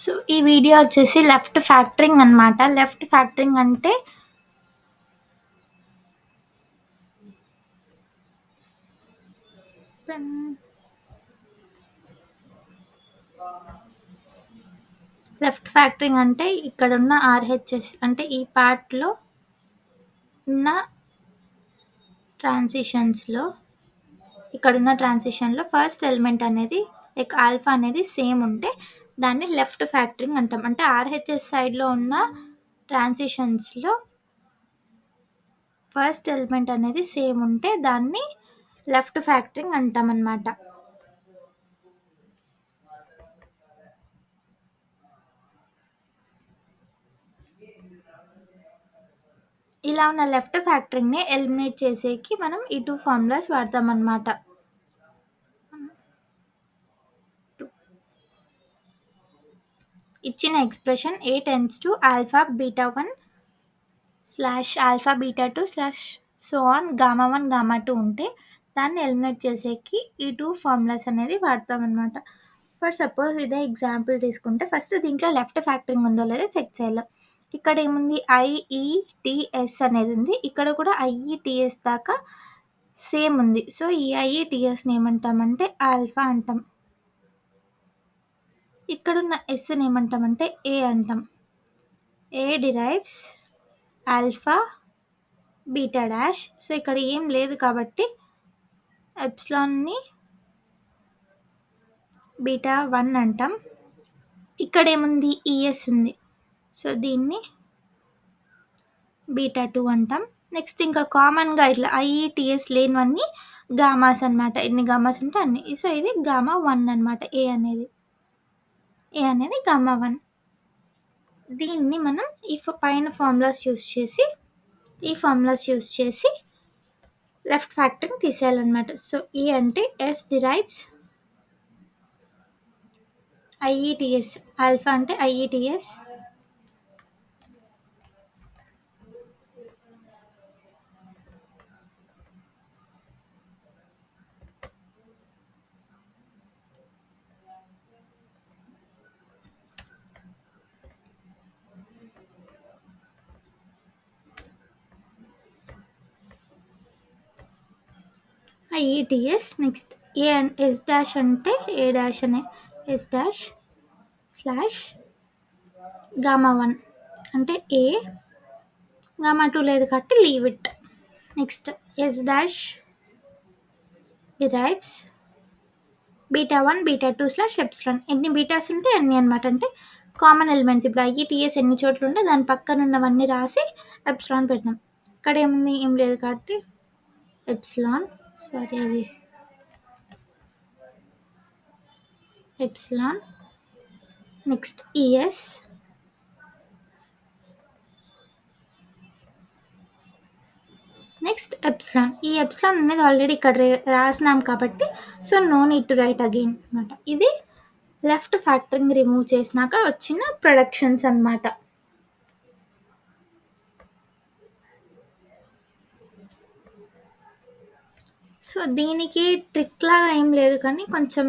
So, ఈ video వచ్చేసి left factoring అనమాట. లెఫ్ట్ ఫ్యాక్టరింగ్ అంటే హ్మ్. లెఫ్ట్ ఫ్యాక్టరింగ్ అంటే ఇక్కడున్న ఆర్‌హెచ్‌ఎస్ అంటే ఈ పార్ట్‌లో ఉన్న ట్రాన్సిషన్స్‌లో ఇక్కడున్న ట్రాన్సిషన్‌లో ఫస్ట్ ఎలిమెంట్ అనేది లైక్ ఆల్ఫా అనేది సేమ్ ఉంటే దాన్ని లెఫ్ట్ ఫ్యాక్టరింగ్ అంటాం. అంటే ఆర్‌హెచ్‌ఎస్ సైడ్‌లో ఉన్న ట్రాన్సిషన్స్‌లో ఫస్ట్ ఎలిమెంట్ అనేది సేమ్ ఉంటే దాన్ని లెఫ్ట్ ఫ్యాక్టరింగ్ అంటామనమాట. ఇలా ఉన్న లెఫ్ట్ ఫ్యాక్టరింగ్‌ని ఎలిమినేట్ చేసేకి మనం ఈ 2 ఫార్ములాస్ వాడతామనమాట. ఇచ్చిన expression A tends to alpha beta 1 slash alpha beta 2 slash so on gamma 1 gamma 2 ఉంటే దాన్ని ఎలిమినేట్ చేసేకి ఈ 2 ఫార్ములాస్ అనేది వాడతామనమాట. ఫర్ సపోజ్ ఇదే ఎగ్జాంపుల్ తీసుకుంటే ఫస్ట్ దీంట్లో లెఫ్ట్ ఫ్యాక్టరింగ్ ఉందో లేదో చెక్ చేయాలి. ఇక్కడ ఏముంది ఐఈటీఎస్ అనేది ఉంది. ఇక్కడ కూడా ఐఈటీఎస్ దాకా సేమ్ ఉంది. సో, ఈ ఐఈటీఎస్‌ని ఏమంటామంటే ఆల్ఫా అంటాం. ఇక్కడున్న ఎస్‌ని ఏమంటామంటే ఏ అంటాం. A derives alpha beta dash. So, ఇక్కడ ఏం లేదు కాబట్టి ఎప్సిలాన్‌ని బీటా 1 అంటాం. ఇక్కడేముంది ఈఎస్ ఉంది. సో, దీన్ని బీటా 2 అంటాం. నెక్స్ట్ ఇంకా కామన్‌గా ఇట్లా ఐఈటీఎస్ లేనివన్నీ గామాస్ అనమాట. ఎన్ని గామాస్ ఉంటే అన్ని. సో, ఇది గామా 1 అనమాట. ఏ అనేది గామా 1. దీన్ని మనం ఈ పైన ఫార్ములాస్ యూజ్ చేసి లెఫ్ట్ ఫ్యాక్టర్ని తీసేయాలన్నమాట. సో, ఈ అంటే ఎస్ డిరైవ్స్ ఐఈటీఎస్. ఆల్ఫా అంటే IETS IETS. Next A and S dash అంటే ఏ డాష్ అనే ఎస్ డాష్ స్లాష్ గామా 1 అంటే ఏ గామా 2 లేదు కాబట్టి leave it. Next S dash derives beta 1 beta 2 slash epsilon. ఎన్ని బీటాస్ ఉంటే అన్ని అనమాట. అంటే కామన్ ఎలిమెంట్స్ ఇప్పుడు ఐఈటీఎస్ ఎన్ని చోట్ల ఉంటే దాని పక్కన ఉన్నవన్నీ రాసి ఎప్సిలాన్ పెడతాం. ఇక్కడ ఏముంది ఏం లేదు కాబట్టి ఎప్సిలాన్ అది epsilon. Next ES next epsilon. ఈ ఎప్సిలాన్ అనేది ఆల్రెడీ ఇక్కడ రాసినాం కాబట్టి so no need to write again అనమాట. ఇది లెఫ్ట్ ఫ్యాక్టరింగ్ రిమూవ్ చేసినాక వచ్చిన ప్రొడక్షన్స్ అనమాట. సో, దీనికి ట్రిక్ లాగా ఏం లేదు కానీ కొంచెం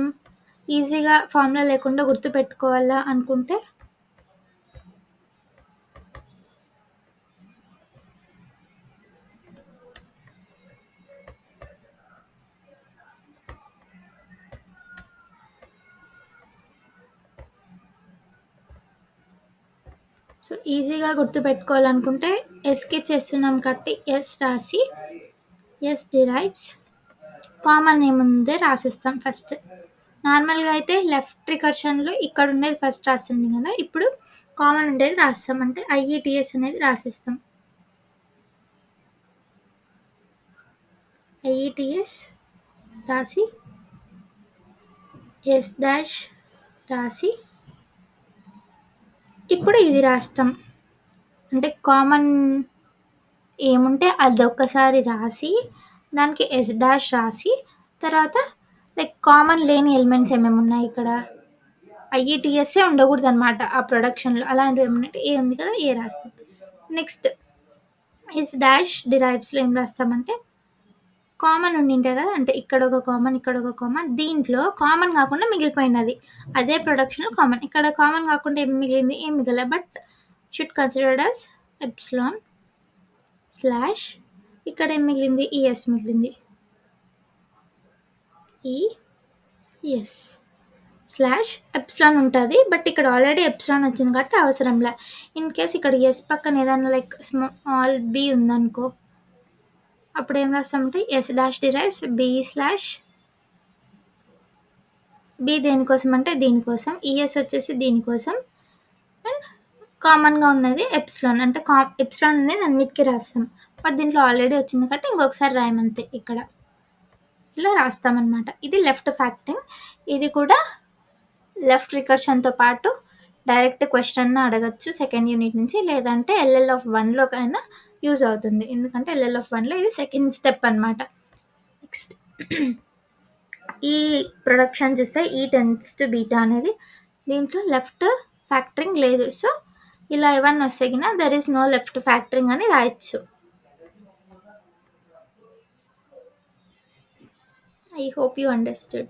ఈజీగా ఫార్ములా లేకుండా గుర్తుపెట్టుకోవాలా అనుకుంటే సో, ఈజీగా గుర్తుపెట్టుకోవాలనుకుంటే ఎస్‌కి చేస్తున్నాం కాబట్టి ఎస్ రాసి ఎస్ డిరైవ్స్ కామన్ ఏముందే రాసేస్తాం ఫస్ట్. నార్మల్‌గా అయితే లెఫ్ట్ రికర్షన్‌లో ఇక్కడ ఉండేది ఫస్ట్ రాస్తుంది కదా! ఇప్పుడు కామన్ ఉండేది రాస్తాం. అంటే ఐఈటీఎస్ అనేది రాసేస్తాం. ఐఈటీఎస్ రాసి ఎస్ డాష్ రాసి ఇప్పుడు ఇది రాస్తాం. అంటే కామన్ ఏముంటే అదొక్కసారి రాసి దానికి ఎస్ డాష్ రాసి తర్వాత లైక్ కామన్ లేని ఎలిమెంట్స్ ఏమేమి ఉన్నాయి ఇక్కడ ఐఈటీఎస్ఏ ఉండకూడదు అనమాట ఆ ప్రొడక్షన్లో. అలాంటివి ఏమన్నట్టు ఏ ఉంది కదా ఏ రాస్తాం. నెక్స్ట్ ఎస్ డాష్ డిరైవ్స్లో ఏం రాస్తామంటే కామన్ ఉండింటాయి కదా, అంటే ఇక్కడ ఒక కామన్, ఇక్కడ ఒక కామన్, దీంట్లో కామన్ కాకుండా మిగిలిపోయినది. అదే ప్రొడక్షన్లో కామన్, ఇక్కడ కామన్ కాకుండా ఏం మిగిలింది, ఏం మిగలే. But should considered as epsilon slash, ఇక్కడ ఏం మిగిలింది, ఈఎస్ మిగిలింది, ఈఎస్ స్లాష్ ఎప్సిలాన్ ఉంటుంది. బట్ ఇక్కడ ఆల్రెడీ ఎప్సిలాన్ వచ్చింది కాబట్టి అవసరంలే. ఇన్ కేస్ ఇక్కడ ఎస్ పక్కన ఏదైనా లైక్ స్మాల్ బి ఉందనుకో, అప్పుడు ఏం రాస్తామంటే S dash derives B slash, B దేనికోసం అంటే దీనికోసం, ఈఎస్ వచ్చేసి దీనికోసం, అండ్ కామన్గా ఉన్నది ఎప్సిలాన్, అంటే ఎప్సిలాన్ అనేది అన్నిటికీ రాస్తాం. బట్ దీంట్లో ఆల్రెడీ వచ్చింది కాబట్టి ఇంకొకసారి రాయమంతే. ఇక్కడ ఇలా రాస్తామన్నమాట. ఇది లెఫ్ట్ ఫ్యాక్టరింగ్. ఇది కూడా లెఫ్ట్ రికర్షన్తో పాటు డైరెక్ట్ క్వశ్చన్ అడగచ్చు సెకండ్ యూనిట్ నుంచి, లేదంటే LL(1)లోకైనా యూజ్ అవుతుంది. ఎందుకంటే LL(1)లో ఇది సెకండ్ స్టెప్ అనమాట. నెక్స్ట్ ఈ ప్రొడక్షన్ చూస్తే ఈ టెన్స్ టు బీటా అనేది దీంట్లో లెఫ్ట్ ఫ్యాక్టరింగ్ లేదు. సో ఇలా ఏమన్నా వస్తే గిన there is no left factoring అని రాయొచ్చు. I hope you understood.